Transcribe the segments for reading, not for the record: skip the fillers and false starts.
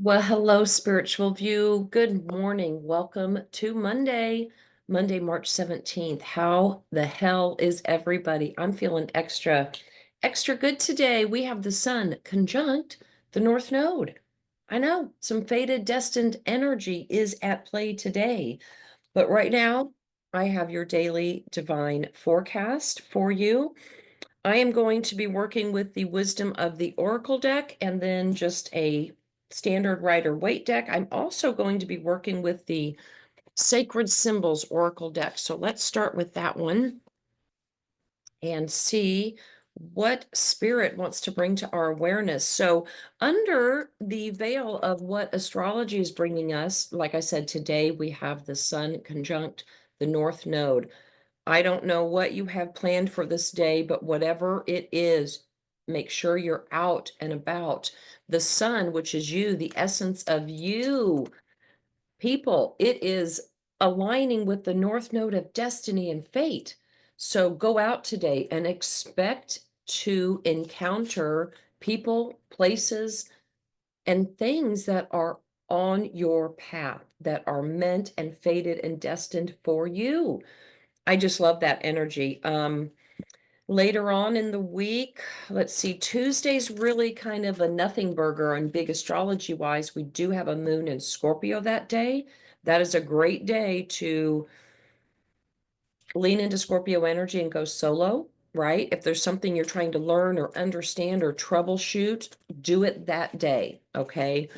Well, hello, Spiritual View. Good morning. Welcome to Monday, March 17th. How the hell is everybody? I'm feeling extra good today. We have the sun conjunct the North Node. I know some fated, destined energy is at play today. But right now, I have your daily divine forecast for you. I am going to be working with the Wisdom of the Oracle deck and then just a standard Rider Waite deck. I'm also going to be working with the Sacred Symbols Oracle deck. So let's start with that one and see what spirit wants to bring to our awareness. So, under the veil of what astrology is bringing us, like I said, today we have the sun conjunct the North Node. I don't know what you have planned for this day, but whatever it is, make sure you're out and about. The sun, which is you, the essence of you, people, it is aligning with the North Node of destiny and fate. So go out today and expect to encounter people, places, and things that are on your path that are meant and fated and destined for you. I just love that energy. Later on in the week, let's see, Tuesday's really kind of a nothing burger on big astrology wise. We do have a moon in Scorpio that day. That is a great day to lean into Scorpio energy and go solo, right? If there's something you're trying to learn or understand or troubleshoot, do it that day, okay?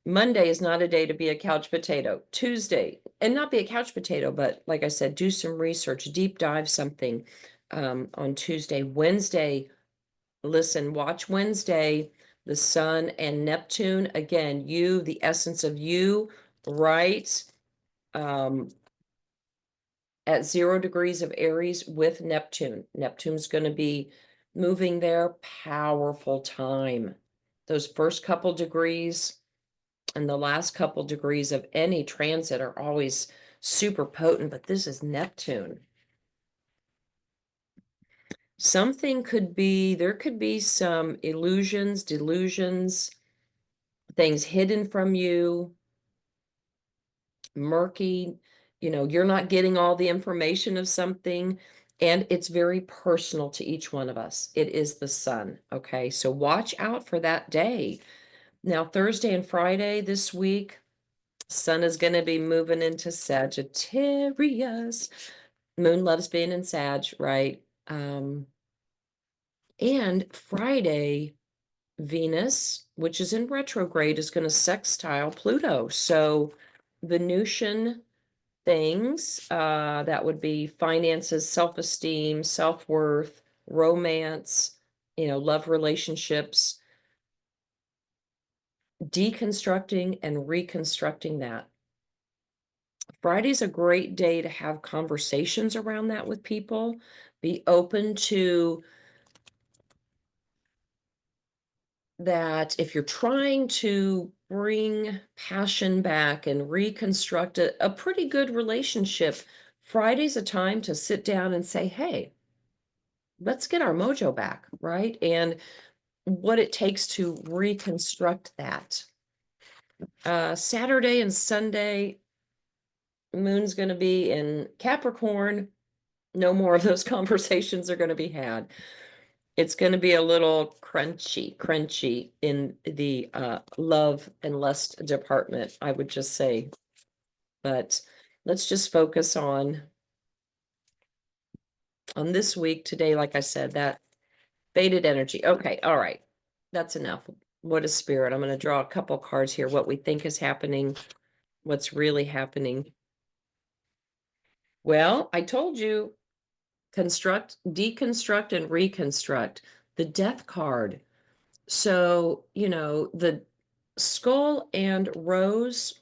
Monday is not a day to be a couch potato. Tuesday, and not be a couch potato, but like I said, do some research, deep dive something on Tuesday. Wednesday, listen, watch Wednesday, the sun and Neptune. Again, you, the essence of you, right? Um, at 0 degrees of Aries with Neptune. Neptune's going to be moving there. Powerful time. Those first couple degrees and the last couple degrees of any transit are always super potent, but this is Neptune. Something could be, there could be some illusions, delusions, things hidden from you, murky, you're not getting all the information of something, and it's very personal to each one of us. It is the sun, okay? So watch out for that day. Now, Thursday and Friday this week, sun is going to be moving into Sagittarius. Moon loves being in Sag, right? And Friday, Venus, which is in retrograde, is going to sextile Pluto. So Venusian things, that would be finances, self-esteem, self-worth, romance, love relationships, deconstructing and reconstructing that. Friday's a great day to have conversations around that with people. Be open to that. If you're trying to bring passion back and reconstruct a pretty good relationship, Friday's a time to sit down and say, hey, let's get our mojo back, right? And what it takes to reconstruct that. Saturday and Sunday, moon's going to be in Capricorn. No more of those conversations are going to be had. It's going to be a little crunchy in the love and lust department, I would just say. But let's just focus on this week today. Like I said, that faded energy. Okay, all right, that's enough. What is spirit? I'm going to draw a couple cards here. What we think is happening, what's really happening. Well, I told you, construct, deconstruct, and reconstruct. The death card. So, the skull and rose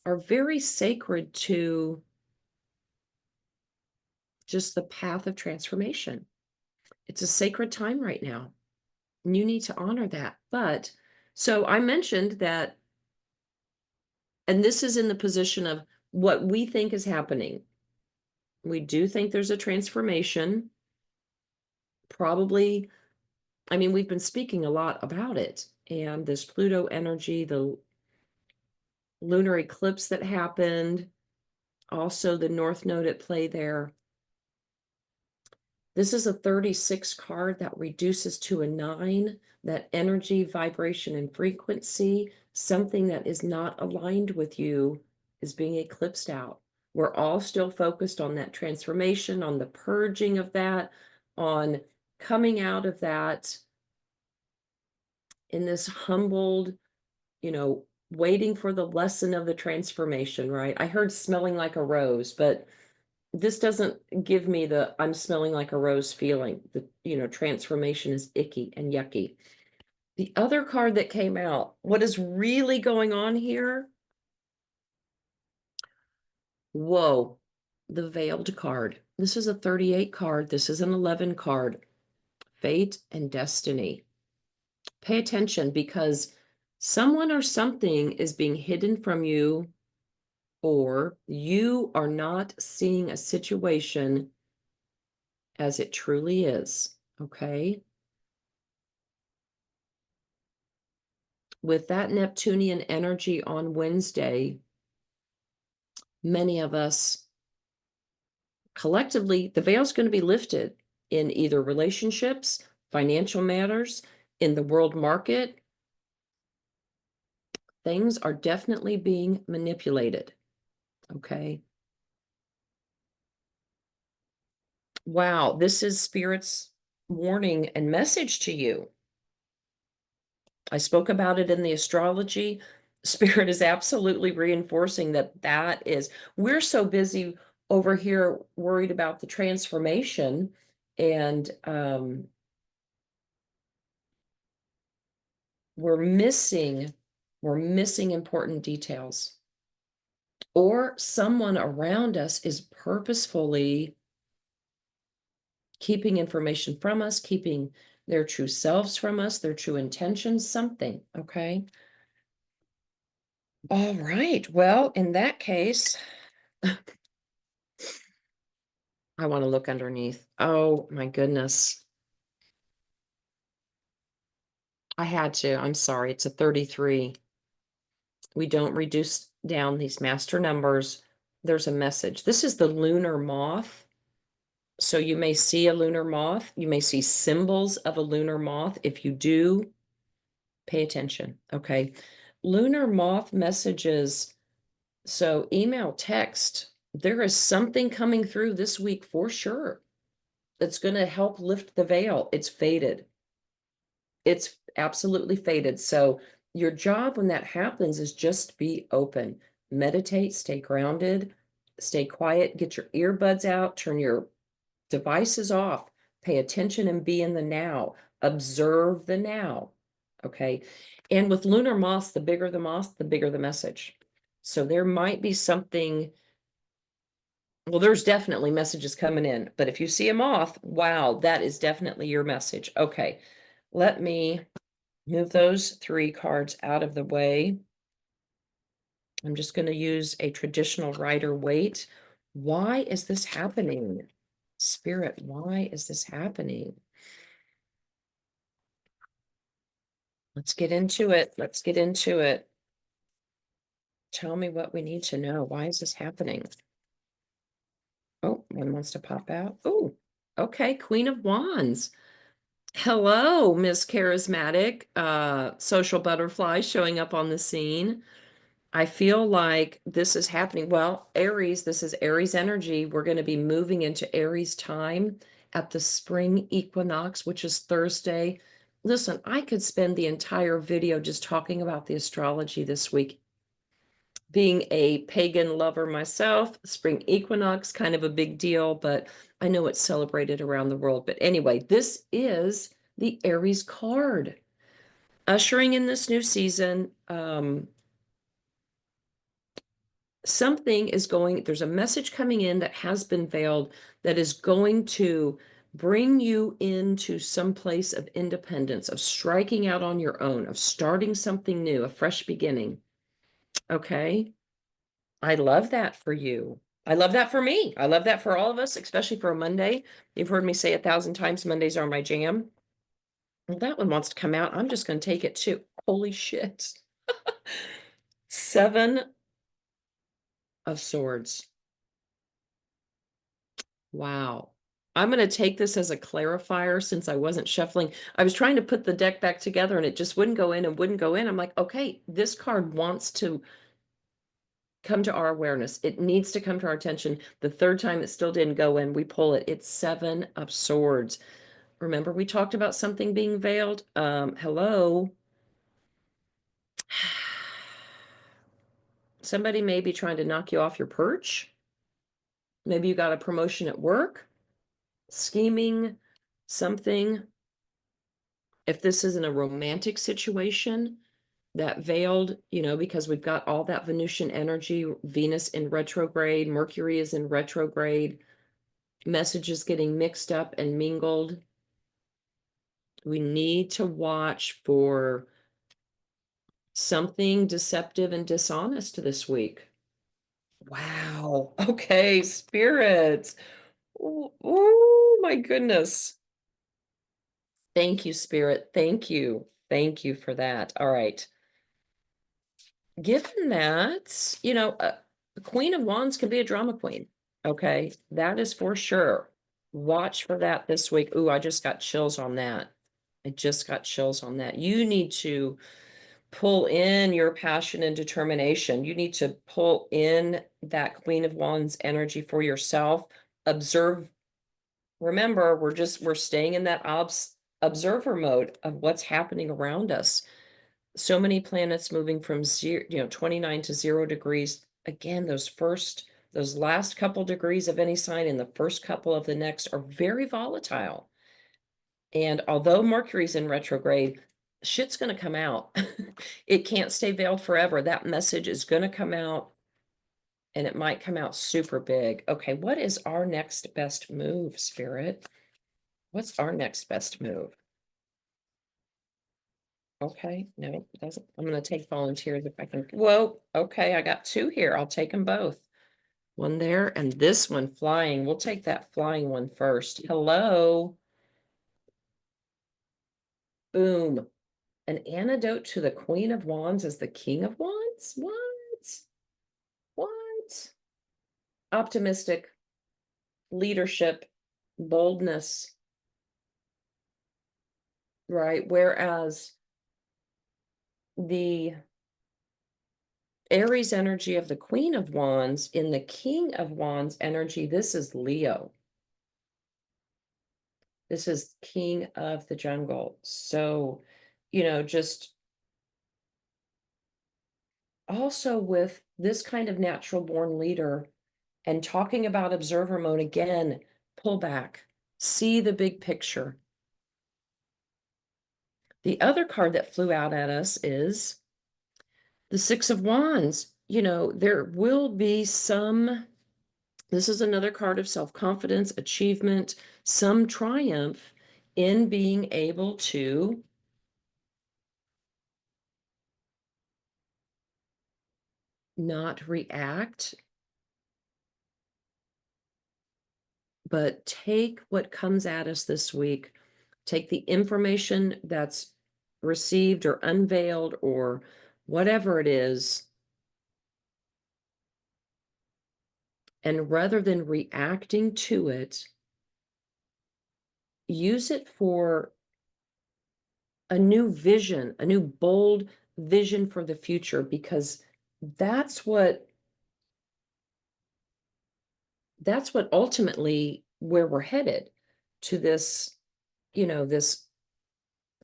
are very sacred to just the path of transformation. It's a sacred time right now. And you need to honor that. But so I mentioned that, and this is in the position of what we think is happening. We do think there's a transformation. Probably, I mean, we've been speaking a lot about it. And this Pluto energy, the lunar eclipse that happened, also the North Node at play there. This is a 36 card that reduces to a 9, that energy, vibration, and frequency. Something that is not aligned with you is being eclipsed out. We're all still focused on that transformation, on the purging of that, on coming out of that in this humbled, waiting for the lesson of the transformation, right? I heard smelling like a rose, but this doesn't give me the I'm smelling like a rose feeling. The, transformation is icky and yucky. The other card that came out, what is really going on here? Whoa, the veiled card. This is a 38 card. This is an 11 card. Fate and destiny. Pay attention because someone or something is being hidden from you, or you are not seeing a situation as it truly is. Okay. With that Neptunian energy on Wednesday, many of us collectively, the veil's going to be lifted in either relationships, financial matters, in the world market. Things are definitely being manipulated. Okay. Wow, this is Spirit's warning and message to you. I spoke about it in the astrology. Spirit is absolutely reinforcing that is, we're so busy over here worried about the transformation, and we're missing important details, or someone around us is purposefully keeping information from us, keeping their true selves from us, their true intentions, something. Okay. All right. Well, in that case, I want to look underneath. Oh my goodness. I had to. I'm sorry. It's a 33. We don't reduce down these master numbers. There's a message. This is the lunar moth. So you may see a lunar moth. You may see symbols of a lunar moth. If you do, pay attention. Okay. Lunar moth messages. So email, text. There is something coming through this week for sure that's going to help lift the veil. It's faded. It's absolutely faded. So your job when that happens is just be open, meditate, stay grounded, stay quiet, get your earbuds out, turn your devices off, pay attention and be in the now, observe the now. Okay. And with lunar moths, the bigger the moth, the bigger the message. So there might be something. Well, there's definitely messages coming in, but if you see a moth, wow, that is definitely your message. Okay, let me move those 3 cards out of the way. I'm just going to use a traditional Rider-Waite. Why is this happening? Spirit, why is this happening? Let's get into it. Let's get into it. Tell me what we need to know. Why is this happening? Oh, one wants to pop out. Oh, okay, Queen of Wands. Hello, Miss Charismatic, social butterfly showing up on the scene. I feel like this is happening. Well, Aries, this is Aries energy. We're going to be moving into Aries time at the spring equinox, which is Thursday. Listen, I could spend the entire video just talking about the astrology this week. Being a pagan lover myself, spring equinox, kind of a big deal, but I know it's celebrated around the world. But anyway, this is the Aries card. Ushering in this new season, something is going, there's a message coming in that has been veiled that is going to bring you into some place of independence, of striking out on your own, of starting something new, a fresh beginning. Okay. I love that for you. I love that for me. I love that for all of us, especially for a Monday. You've heard me say 1,000 times, Mondays are my jam. Well, that one wants to come out. I'm just going to take it too. Holy shit. Seven of Swords. Wow. I'm going to take this as a clarifier since I wasn't shuffling. I was trying to put the deck back together and it just wouldn't go in and wouldn't go in. I'm like, okay, this card wants to come to our awareness. It needs to come to our attention. The third time it still didn't go in, we pull it. It's Seven of Swords. Remember, we talked about something being veiled? Hello. Somebody may be trying to knock you off your perch. Maybe you got a promotion at work, scheming, something. If this isn't a romantic situation, that veiled, because we've got all that Venusian energy, Venus in retrograde, Mercury is in retrograde, messages getting mixed up and mingled. We need to watch for something deceptive and dishonest this week. Wow. Okay, spirits. Oh, my goodness. Thank you, Spirit. Thank you. Thank you for that. All right. Given that, the Queen of Wands can be a drama queen. Okay, that is for sure. Watch for that this week. Ooh, I just got chills on that. I just got chills on that. You need to pull in your passion and determination. You need to pull in that Queen of Wands energy for yourself. Observe. Remember, we're staying in that observer mode of what's happening around us. So many planets moving from 29 to 0 degrees. Again, those last couple degrees of any sign and the first couple of the next are very volatile. And although Mercury's in retrograde, shit's going to come out. It can't stay veiled forever. That message is going to come out, and it might come out super big. Okay, what is our next best move, Spirit? What's our next best move? Okay, no, it doesn't. I'm going to take volunteers if I can. Whoa, okay, I got two here. I'll take them both. One there and this one flying. We'll take that flying one first. Hello. Boom. An antidote to the Queen of Wands is the King of Wands? What? What? Optimistic, leadership, boldness, right? Whereas the Aries energy of the Queen of Wands in the King of Wands energy, this is Leo. This is King of the Jungle. So, just also with this kind of natural born leader and talking about observer mode again, pull back, see the big picture. The other card that flew out at us is the Six of Wands. There will be this is another card of self-confidence, achievement, some triumph in being able to not react, but take what comes at us this week. Take the information that's received or unveiled or whatever it is, and rather than reacting to it, use it for a new vision, a new bold vision for the future, because that's what ultimately where we're headed, to this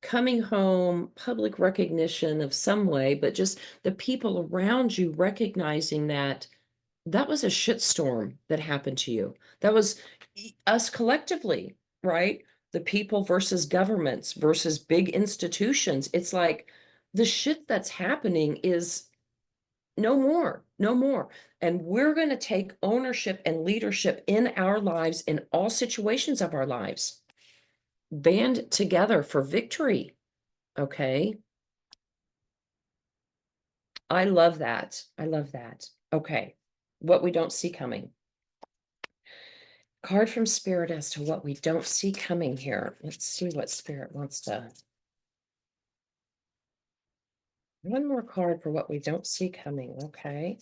coming home, public recognition of some way, but just the people around you recognizing that that was a shitstorm that happened to you. That was us collectively, right? The people versus governments versus big institutions. It's like the shit that's happening is no more, no more. And we're going to take ownership and leadership in our lives, in all situations of our lives. Band together for victory. Okay. I love that. I love that. Okay. What we don't see coming. Card from Spirit as to what we don't see coming here. Let's see what Spirit wants to. One more card for what we don't see coming. Okay.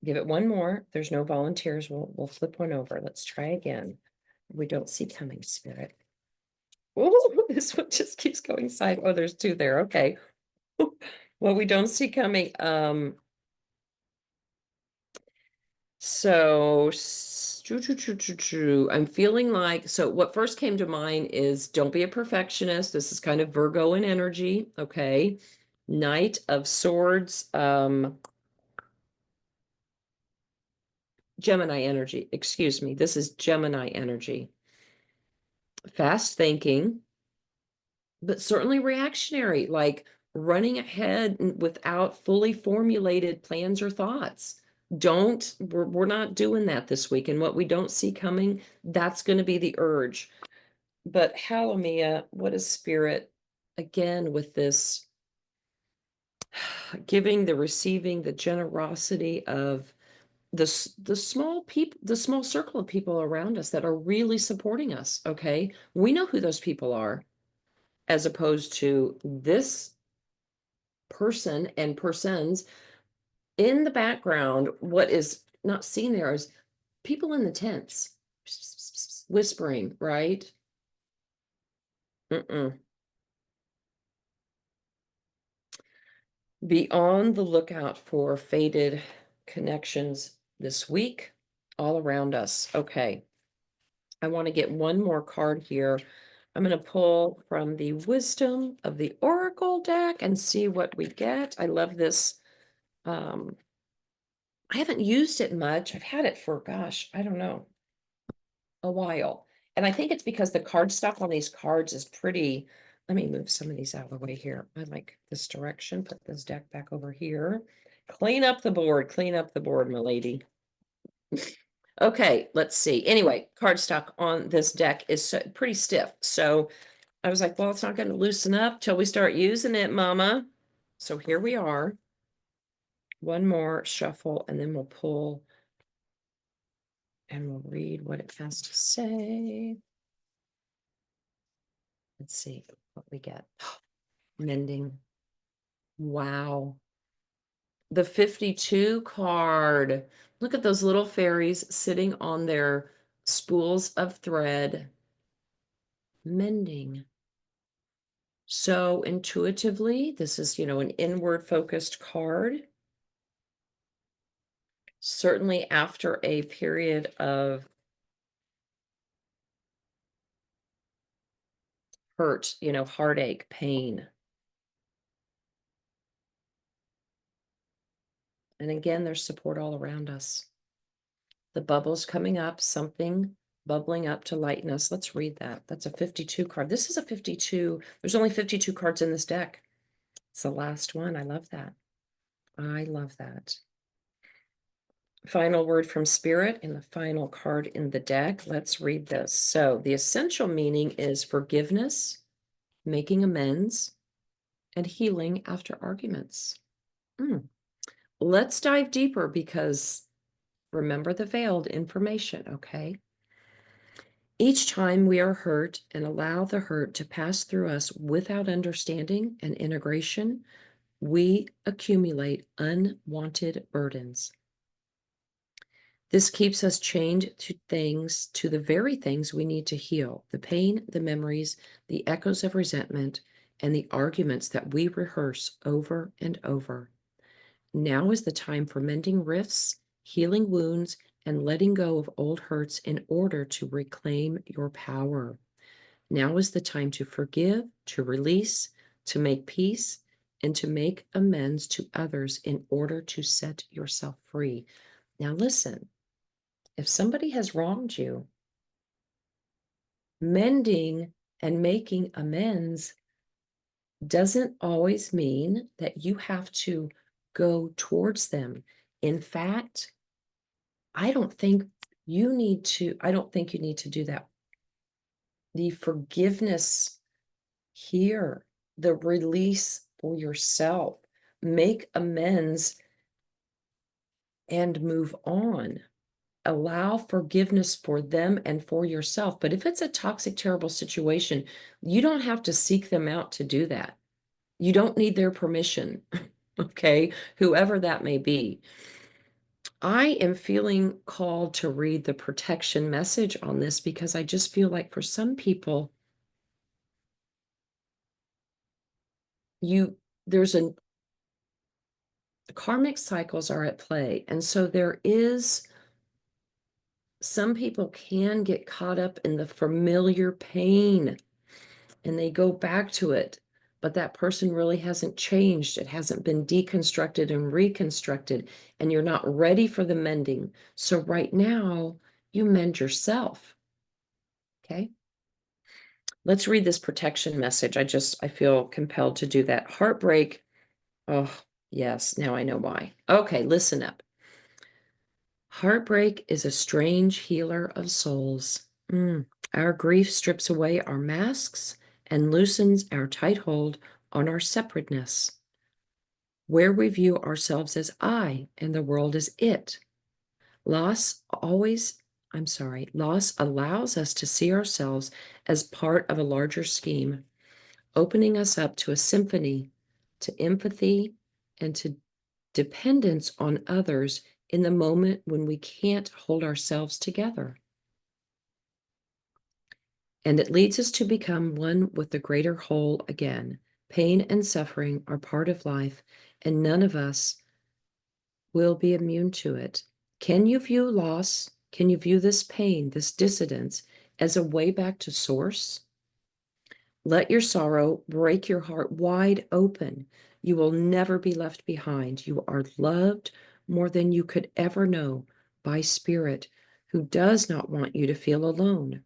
Give it one more. There's no volunteers. We'll flip one over. Let's try again. We don't see coming, Spirit. Oh, this one just keeps going side. Oh, there's two there. Okay. What we don't see coming. So I'm feeling like, so what first came to mind is don't be a perfectionist. This is kind of Virgo in energy. Okay. Knight of Swords, Gemini energy. Excuse me. This is Gemini energy. Fast thinking, but certainly reactionary, like running ahead without fully formulated plans or thoughts. We're not doing that this week. And what we don't see coming, that's going to be the urge. But Halomia, what is Spirit again with this giving, the receiving, the generosity of the small people, the small circle of people around us that are really supporting us. Okay. We know who those people are, as opposed to this person and persons in the background. What is not seen there is people in the tents whispering, right? Mm-mm. Be on the lookout for faded connections this week all around us. Okay. I want to get one more card here. I'm going to pull from the Wisdom of the Oracle deck and see what we get. I love this. I haven't used it much. I've had it for, gosh, I don't know, a while. And I think it's because the cardstock on these cards is pretty. Let me move some of these out of the way here. I like this direction. Put this deck back over here. Clean up the board. Clean up the board, my lady. Okay, let's see. Anyway, cardstock on this deck is pretty stiff. So I was like, well, it's not going to loosen up till we start using it, mama. So here we are. One more shuffle, and then we'll pull and we'll read what it has to say. Let's see what we get. Mending. Wow. The 52 card. Look at those little fairies sitting on their spools of thread. Mending. So intuitively, this is, an inward focused card. Certainly after a period of hurt, heartache, pain. And again, there's support all around us. The bubbles coming up, something bubbling up to lighten us. Let's read that. That's a 52 card. This is a 52. There's only 52 cards in this deck. It's the last one. I love that. I love that. Final word from Spirit in the final card in the deck. Let's read this. So the essential meaning is forgiveness, making amends, and healing after arguments. Let's dive deeper because remember the veiled information, okay? Each time we are hurt and allow the hurt to pass through us without understanding and integration, we accumulate unwanted burdens. This keeps us chained to the very things we need to heal: the pain, the memories, the echoes of resentment, and the arguments that we rehearse over and over. Now is the time for mending rifts, healing wounds, and letting go of old hurts in order to reclaim your power. Now is the time to forgive, to release, to make peace, and to make amends to others in order to set yourself free. Now, listen, if somebody has wronged you, mending and making amends doesn't always mean that you have to go towards them. In fact, I don't think you need to do that. The forgiveness here, the release for yourself, make amends and move on. Allow forgiveness for them and for yourself. But if it's a toxic, terrible situation, you don't have to seek them out to do that. You don't need their permission, okay? Whoever that may be. I am feeling called to read the protection message on this because I just feel like for some people, you there's a karmic cycles are at play. And so there is some people can get caught up in the familiar pain and they go back to it, but that person really hasn't changed. It hasn't been deconstructed and reconstructed, and you're not ready for the mending. So right now, you mend yourself. Okay. Let's read this protection message. I feel compelled to do that. Heartbreak. Oh, yes. Now I know why. Okay, listen up. Heartbreak is a strange healer of souls. Our grief strips away our masks and loosens our tight hold on our separateness, where we view ourselves as I and the world as it. Loss always, loss allows us to see ourselves as part of a larger scheme, opening us up to a symphony, to empathy, and to dependence on others in the moment when we can't hold ourselves together. And it leads us to become one with the greater whole again. Pain and suffering are part of life, and none of us will be immune to it. Can you view loss? Can you view this pain, this dissidence, as a way back to source? Let your sorrow break your heart wide open. You will never be left behind. You are loved more than you could ever know by Spirit, who does not want you to feel alone.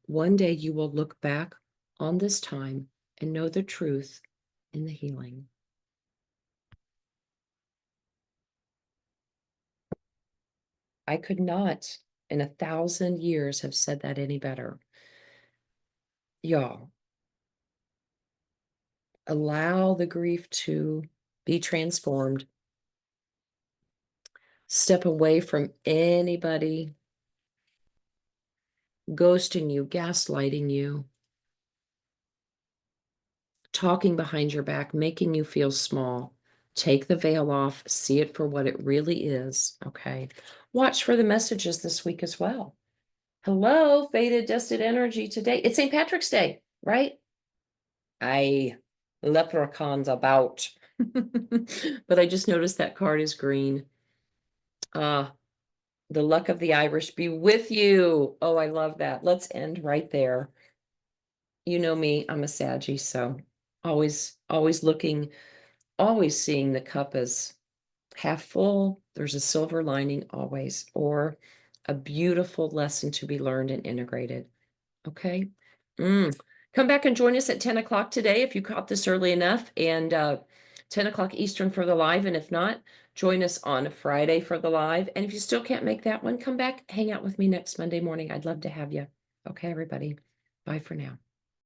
One day you will look back on this time and know the truth in the healing. I could not in 1,000 years have said that any better. Y'all, allow the grief to be transformed. Step away from anybody ghosting you, gaslighting you, talking behind your back, making you feel small. Take the veil off, see it for what it really is, okay? Watch for the messages this week as well. Hello, faded, dusted energy today. It's St. Patrick's Day, right? I leprechauns about. But I just noticed that card is green. The luck of the Irish be with you. Oh, I love that. Let's end right there. You know me, I'm a Saggy, so always looking, always seeing the cup as half full. There's a silver lining always, or a beautiful lesson to be learned and integrated. Okay. Come back and join us at 10 o'clock today if you caught this early enough, and 10 o'clock Eastern for the live. And if not, join us on Friday for the live. And if you still can't make that one, come back, hang out with me next Monday morning. I'd love to have you. Okay, everybody. Bye for now.